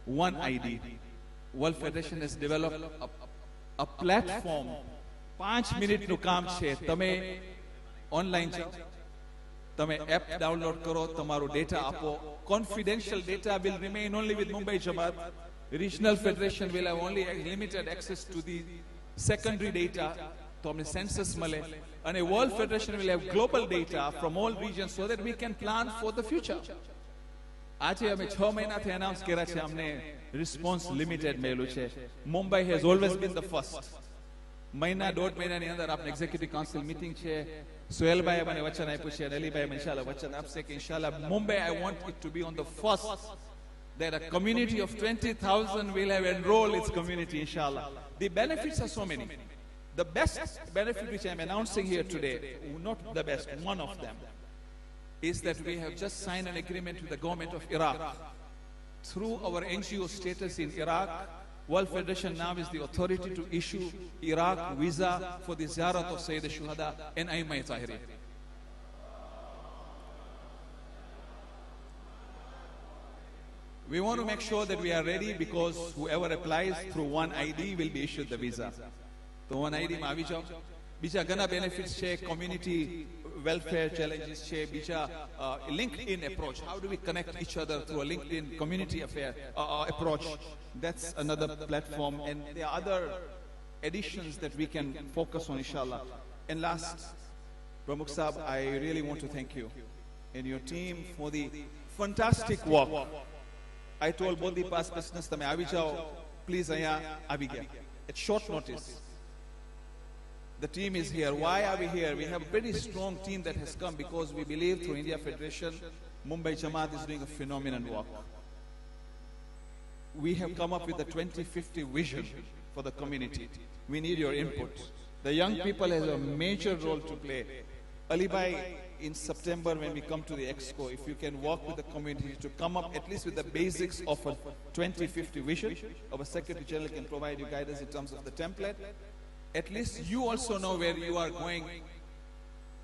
One ID. World Federation has developed a platform. 5 મિનિટનું કામ છે. તમે ઓનલાઈન જાઓ, તમે એપ ડાઉનલોડ કરો, તમારો ડેટા આપો. Confidential data will remain only with Mumbai Jamaat. Regional Federation will have only limited access to the secondary data. તો અમને સેન્સસ મળે, અને World Federation will have global data from all regions so that we can plan for the future. આજે અમે 6 મહિનાથી announce કર્યા છે, અમને રિસ્પોન્સ લિમિટેડ મળ્યું છે. Mumbai has always bin the first. મહિના 1.5 મહિનાની અંદર આપણે એક્ઝિક્યુટિવ કાઉન્સિલ મીટિંગ છે. સોહેલભાઈએ મને વચન આપ્યું છે, અને અલીભાઈ ઇન્શાલ્લાહ વચન આપશે કે ઇન્શાલ્લાહ Mumbai I want it to be on the first, that a community of 20,000 will have enrolled its community, inshallah. The benefits are so many. The best benefit which I am announcing here today, not the best, one of them, is that we have just signed an agreement with the government of Iraq. Through our NGO status in Iraq, World Federation now is the authority to issue Iraq visa for the ziyarat of Sayyid al-Shuhada and Aimma Tahirin. We want to make sure that we are ready, because whoever applies through One ID will be issued the visa. So One ID માં આવી જાઓ. બીજા ઘણા benefits છે, community welfare challenges છે, બીજા LinkedIn approach. How do we connect each other through a LinkedIn community affair approach? That's another platform, and there are other additions that we can focus on, inshallah. And last, Pramukh Sahab, I really want to thank you and your team for the fantastic work. I told both the past business, તમે આવી જાઓ, please અહીંયા આવી ગયા at short notice. The team is here. Why are we here? We have a pretty strong team that has come because we believe through India Federation, Mumbai Jamaat is doing a phenomenal work. We have come up with the 2050 vision for the community. We need your input. The young people have a major role to play. Alibhai, in September when we come to the Expo, if you can work with the community to come up at least with the basics of a 2050 vision, our Secretary General can provide you guidance in terms of the template. At least you also know where you are going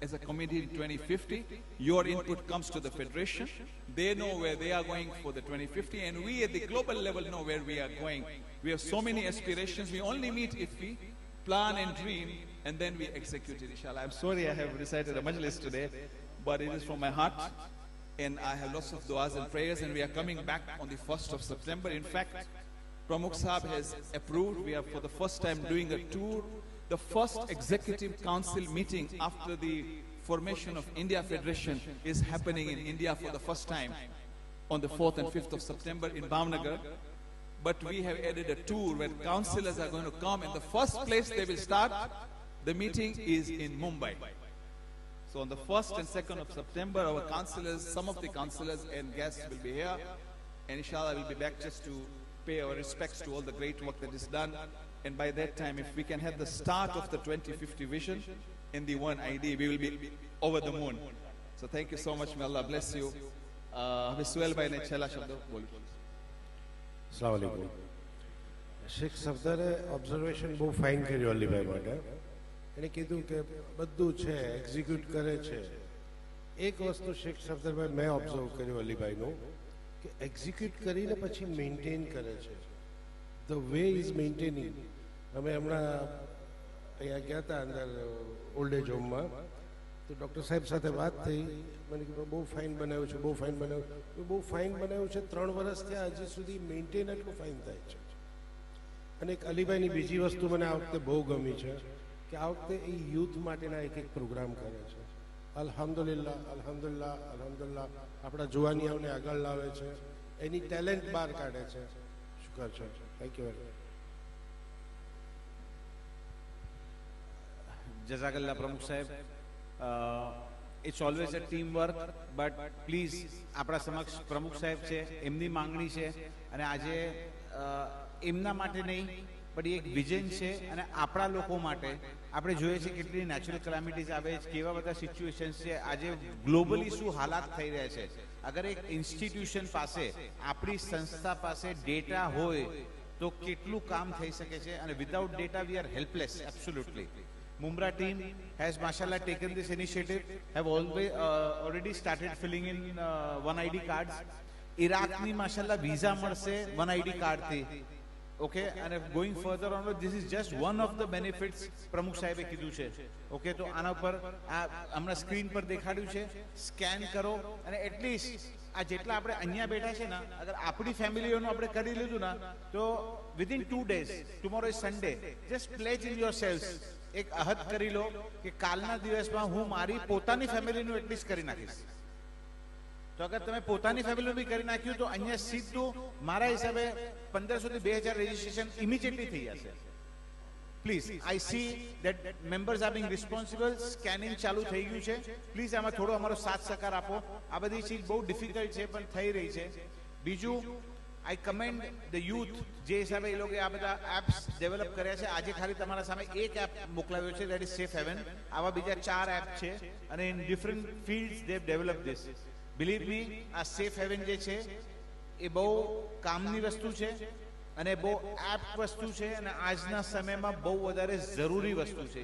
as a committee in 2050. Your input comes to the Federation. They know where they are going for the 2050, and we at the global level know where we are going. We have so many aspirations. We only meet if we plan and dream, and then we execute it, inshallah. I'm sorry I have recited a majlis today, but it is from my heart, and I have lots of du'as and prayers, and we are coming back on the 1st of September. In fact, Pramukh Sahab has approved. We are for the first time doing a tour. The first executive council meeting after the formation of India Federation is happening in India for the first time on the 4th and 5th of September in Bhavnagar. But we have added a tour where councillors are going to come, and the first place they will start the meeting is in Mumbai. So on the 1st and 2nd of September, our councillors, some of the councillors and guests will be here, and inshallah we'll be back just to pay our respects to all the great work that is done. And by that time, if we can have the start of the 2050 vision in the One ID, we will be over the moon. So thank you so much. May Allah bless you. Suhailbhai ne છેલ્લા શબ્દો બોલ્યું. અસ્સલામુ અલૈકુમ. Sheikh સફદરે observation બહુ fine કર્યું અલીભાઈ માટે. એણે કીધું કે બધું છે, એક્ઝિક્યુટ કરે છે. એક વસ્તુ શેખ સફદરભાઈ મેં ઓબ્ઝર્વ કર્યું અલીભાઈનું, કે એક્ઝિક્યુટ કરીને પછી મેન્ટેન કરે છે. The way is maintaining. અમે હમણાં અહીંયા ગયા હતા અંદર ઓલ્ડ એજ હોમમાં, તો ડૉક્ટર સાહેબ સાથે વાત થઈ. મને કીધું બહુ ફાઇન બનાવ્યું છે, બહુ ફાઇન બનાવ્યું. બહુ ફાઇન બનાવ્યું છે, 3 વર્ષ થયા, હજી સુધી મેન્ટેન એટલું ફાઇન થાય છે. અને એક અલીભાઈની બીજી વસ્તુ મને આ વખતે બહુ ગમી છે કે આ વખતે એ યુથ માટેના એક પ્રોગ્રામ કરે છે. અલ્હમ્દુલિલ્લાહ, અલ્હમ્દુલિલ્લાહ, અલ્હમ્દુલિલ્લાહ. આપણા જુવાનીઓને આગળ લાવે છે, એની ટેલેન્ટ બહાર કાઢે છે. શુકર છે. Thank you very much. Jazakallah Pramukh Sahib. It's always a teamwork, but please આપણા સમક્ષ પ્રમુખ સાહેબ છે, એમની માંગણી છે, અને આજે એમના માટે નહીં પણ એક વિઝન છે, અને આપણા લોકો માટે. આપણે જોઈએ છીએ કેટલી નેચરલ કેલામિટીઝ આવે છે, કેવા બધા સિચ્યુએશન્સ છે, આજે ગ્લોબલી શું હાલાત થઈ રહ્યા છે. અગર એક ઇન્સ્ટિટ્યુશન પાસે, આપણી સંસ્થા પાસે ડેટા હોય તો કેટલું કામ થઈ શકે છે, અને without data we are helpless. Absolutely. Mumra team has mashallah taken this initiative, have already started filling in One ID cards. ઇરાકની માશાલ્લાહ વિઝા મળશે વન આઈડી કાર્ડથી. ઓકે, અને going further on, this is just one of the benefits પ્રમુખ સાહેબે કીધું છે. Okay, તો આના ઉપર આ હમણાં સ્ક્રીન પર દેખાડ્યું છે, સ્કેન કરો અને એટલીસ્ટ આ જેટલા આપણે અહીંયા બેઠા છે ને, અગર આપણી ફેમિલીઓનું આપણે કરી લીધું ને તો within 2 days, tomorrow is Sunday, just pledge in your sales, એક અહદ કરી લો કે કાલના દિવસમાં હું મારી પોતાની ફેમિલીનું એટલીસ્ટ કરી નાખીશ. તો અગર તમે પોતાની ફેમિલીનું બી કરી નાખ્યું તો અહીંયા સીધું મારા હિસાબે 1500 થી 2000 રજીસ્ટ્રેશન ઇમિડિયેટલી થઈ જશે. Please, I see that members are being responsible. Scanning ચાલુ થઈ ગયું છે. પ્લીઝ આમાં થોડો અમારો સાથ સહકાર આપો. આ બધી ચીજ બહુ ડિફિકલ્ટ છે પણ થઈ રહી છે. બીજું, આઈ કમેન્ડ ધ યુથ, જે હિસાબે એ લોકો આ બધા એપ્સ ડેવલપ કર્યા છે. આજે ખાલી તમારા સામે એક એપ મોકલાવ્યો છે, દેટ ઇઝ સેફ હેવન. આવા બીજા 4 એપ છે અને in different fields they have develop this. Believe me, આ સેફ હેવન જે છે એ બહુ કામની વસ્તુ છે અને બહુ એપ વસ્તુ છે અને આજના સમયમાં બહુ વધારે જરૂરી વસ્તુ છે.